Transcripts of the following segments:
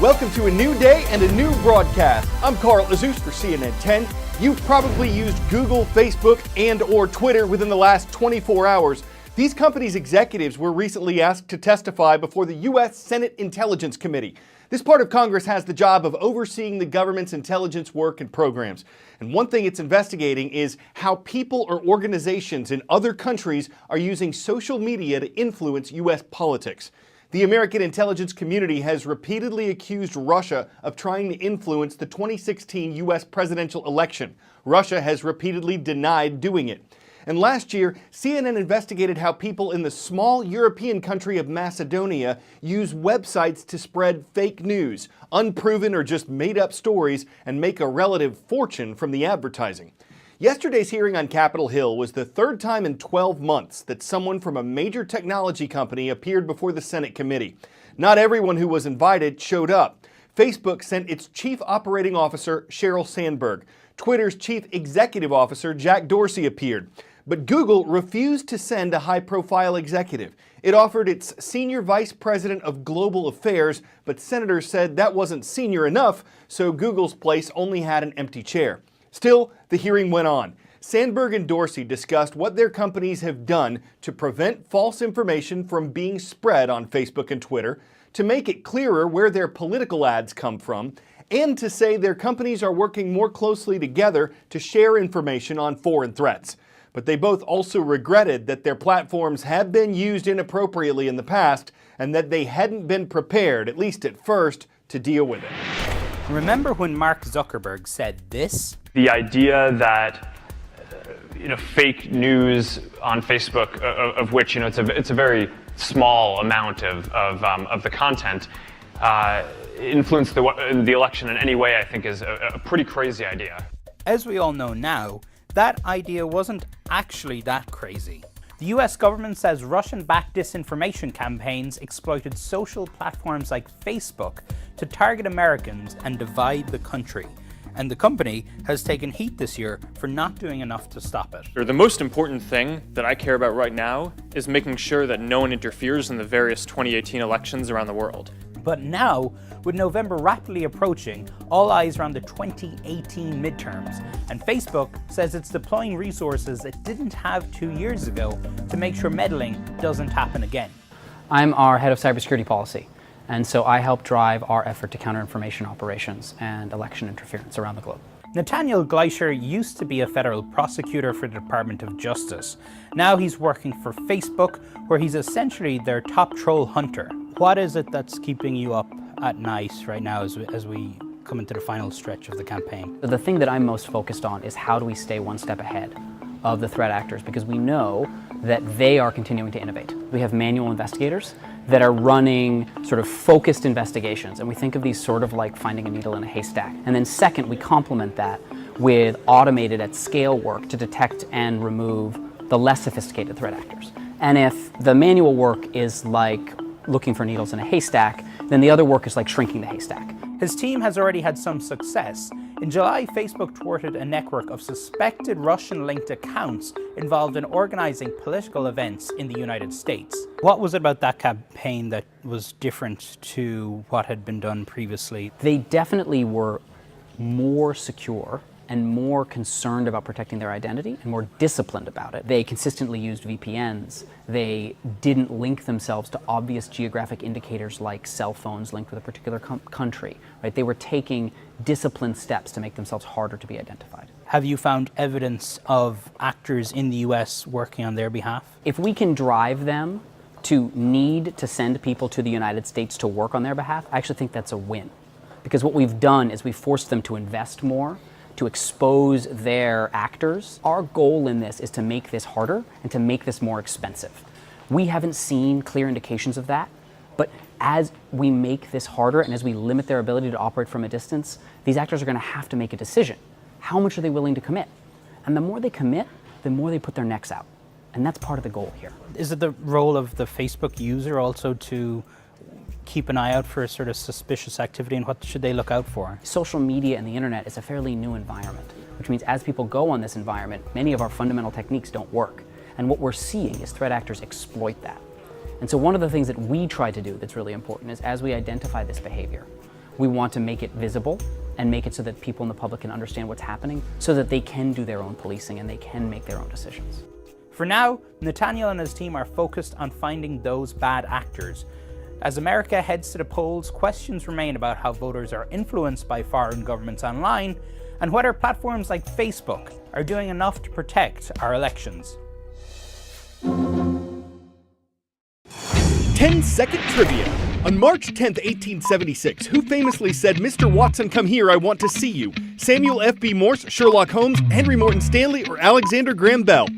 Welcome to a new day and a new broadcast. I'm Carl Azus for CNN 10. You've probably used Google, Facebook, and/or Twitter within the last 24 hours. These companies' executives were recently asked to testify before the U.S. Senate Intelligence Committee. This part of Congress has the job of overseeing the government's intelligence work and programs. And one thing it's investigating is how people or organizations in other countries are using social media to influence U.S. politics. The American intelligence community has repeatedly accused Russia of trying to influence the 2016 U.S. presidential election. Russia has repeatedly denied doing it. And last year, CNN investigated how people in the small European country of Macedonia use websites to spread fake news, unproven or just made-up stories, and make a relative fortune from the advertising. Yesterday's hearing on Capitol Hill was the third time in 12 months that someone from a major technology company appeared before the Senate committee. Not everyone who was invited showed up. Facebook sent its chief operating officer, Sheryl Sandberg. Twitter's chief executive officer, Jack Dorsey, appeared. But Google refused to send a high-profile executive. It offered its senior vice president of global affairs, but senators said that wasn't senior enough, so Google's place only had an empty chair. Still, the hearing went on. Sandberg and Dorsey discussed what their companies have done to prevent false information from being spread on Facebook and Twitter, to make it clearer where their political ads come from, and to say their companies are working more closely together to share information on foreign threats. But they both also regretted that their platforms have been used inappropriately in the past and that they hadn't been prepared, at least at first, to deal with it. Remember when Mark Zuckerberg said this? The idea that fake news on Facebook, of which it's a very small amount of the content, influence the election in any way, I think, is a pretty crazy idea. As we all know now, that idea wasn't actually that crazy. The US government says Russian-backed disinformation campaigns exploited social platforms like Facebook to target Americans and divide the country. And the company has taken heat this year for not doing enough to stop it. The most important thing that I care about right now is making sure that no one interferes in the various 2018 elections around the world. But now, with November rapidly approaching, all eyes are on the 2018 midterms, and Facebook says it's deploying resources it didn't have 2 years ago to make sure meddling doesn't happen again. I'm our head of cybersecurity policy, and so I help drive our effort to counter information operations and election interference around the globe. Nathaniel Gleischer used to be a federal prosecutor for the Department of Justice. Now he's working for Facebook, where he's essentially their top troll hunter. What is it that's keeping you up at night right now as we come into the final stretch of the campaign? The thing that I'm most focused on is how do we stay one step ahead of the threat actors, because we know that they are continuing to innovate. We have manual investigators that are running sort of focused investigations, and we think of these sort of like finding a needle in a haystack. And then second, we complement that with automated at scale work to detect and remove the less sophisticated threat actors. And if the manual work is like looking for needles in a haystack, then the other work is like shrinking the haystack. His team has already had some success. In July, Facebook thwarted a network of suspected Russian-linked accounts involved in organizing political events in the United States. What was it about that campaign that was different to what had been done previously? They definitely were more secure and more concerned about protecting their identity and more disciplined about it. They consistently used VPNs. They didn't link themselves to obvious geographic indicators like cell phones linked with a particular country. Right? They were taking disciplined steps to make themselves harder to be identified. Have you found evidence of actors in the US working on their behalf? If we can drive them to need to send people to the United States to work on their behalf, I actually think that's a win. Because what we've done is we've forced them to invest more, to expose their actors. Our goal in this is to make this harder and to make this more expensive. We haven't seen clear indications of that, but as we make this harder and as we limit their ability to operate from a distance, these actors are going to have to make a decision. How much are they willing to commit? And the more they commit, the more they put their necks out. And that's part of the goal here. Is it the role of the Facebook user also to keep an eye out for sort of suspicious activity, and what should they look out for? Social media and the internet is a fairly new environment, which means as people go on this environment, many of our fundamental techniques don't work. And what we're seeing is threat actors exploit that. And so one of the things that we try to do that's really important is as we identify this behavior, We want to make it visible and make it so that people in the public can understand what's happening so that they can do their own policing and they can make their own decisions. For now, Nathaniel and his team are focused on finding those bad actors. As America heads to the polls, questions remain about how voters are influenced by foreign governments online and whether platforms like Facebook are doing enough to protect our elections. 10-second trivia. On March 10th, 1876, who famously said, "Mr. Watson, come here, I want to see you"? Samuel F.B. Morse, Sherlock Holmes, Henry Morton Stanley, or Alexander Graham Bell?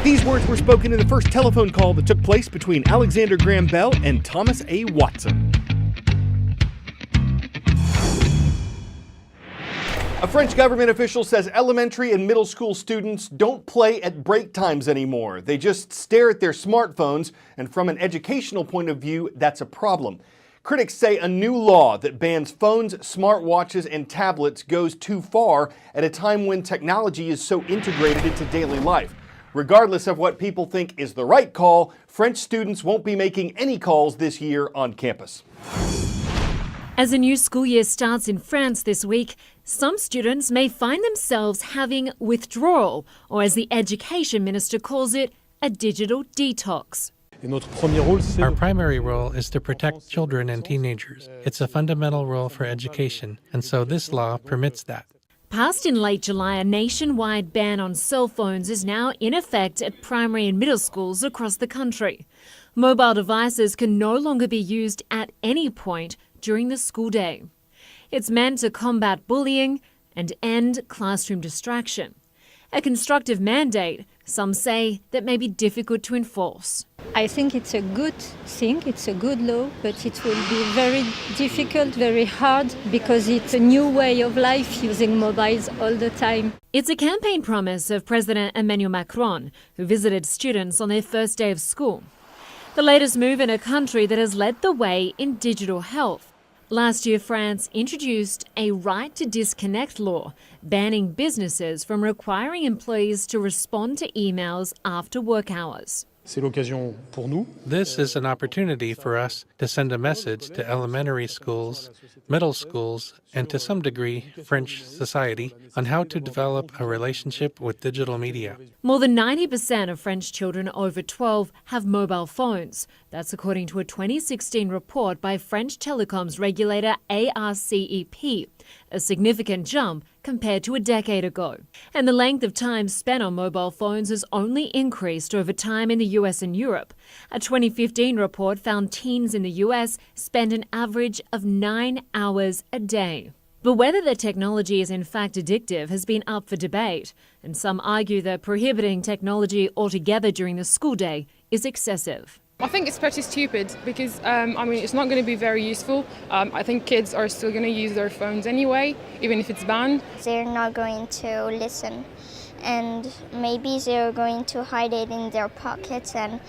These words were spoken in the first telephone call that took place between Alexander Graham Bell and Thomas A. Watson. A French government official says elementary and middle school students don't play at break times anymore. They just stare at their smartphones, and from an educational point of view, that's a problem. Critics say a new law that bans phones, smartwatches, and tablets goes too far at a time when technology is so integrated into daily life. Regardless of what people think is the right call, French students won't be making any calls this year on campus. As a new school year starts in France this week, some students may find themselves having withdrawal, or as the education minister calls it, a digital detox. Our primary role is to protect children and teenagers. It's a fundamental role for education, and so this law permits that. Passed in late July, a nationwide ban on cell phones is now in effect at primary and middle schools across the country. Mobile devices can no longer be used at any point during the school day. It's meant to combat bullying and end classroom distraction. A constructive mandate, some say, that may be difficult to enforce. I think it's a good thing, it's a good law, but it will be very difficult, very hard, because it's a new way of life using mobiles all the time. It's a campaign promise of President Emmanuel Macron, who visited students on their first day of school. The latest move in a country that has led the way in digital health. Last year, France introduced a right to disconnect law, banning businesses from requiring employees to respond to emails after work hours. This is an opportunity for us to send a message to elementary schools, middle schools, and to some degree French society on how to develop a relationship with digital media. More than 90% of French children over 12 have mobile phones. That's according to a 2016 report by French telecoms regulator ARCEP, a significant jump compared to a decade ago. And the length of time spent on mobile phones has only increased over time in the US and Europe. A 2015 report found teens in the US spend an average of 9 hours a day. But whether the technology is in fact addictive has been up for debate, and some argue that prohibiting technology altogether during the school day is excessive. I think it's pretty stupid because, it's not going to be very useful. I think kids are still going to use their phones anyway, even if it's banned. They're not going to listen, and maybe they're going to hide it in their pockets and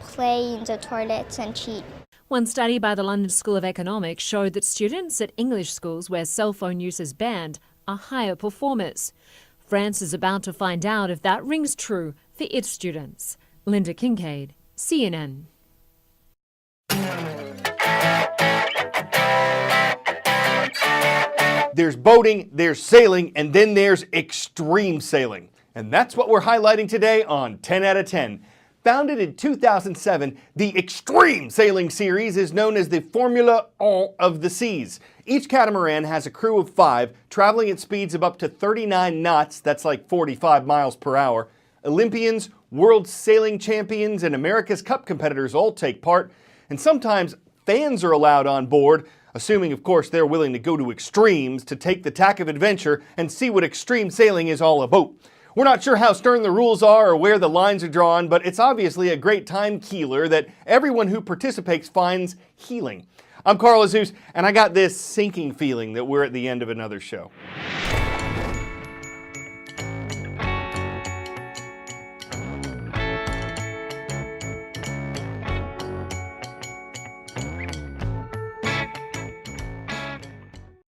play in the toilets and cheat. One study by the London School of Economics showed that students at English schools where cell phone use is banned are higher performers. France is about to find out if that rings true for its students. Linda Kincaid, CNN. There's boating, there's sailing, and then there's extreme sailing. And that's what we're highlighting today on 10 out of 10. Founded in 2007, the Extreme Sailing Series is known as the Formula 1 of the seas. Each catamaran has a crew of 5, traveling at speeds of up to 39 knots, that's like 45 miles per hour. Olympians, world sailing champions, and America's Cup competitors all take part, and sometimes fans are allowed on board, assuming of course they're willing to go to extremes to take the tack of adventure and see what extreme sailing is all about. We're not sure how stern the rules are or where the lines are drawn, but it's obviously a great time keeler that everyone who participates finds healing. I'm Carl Azus, and I got this sinking feeling that we're at the end of another show.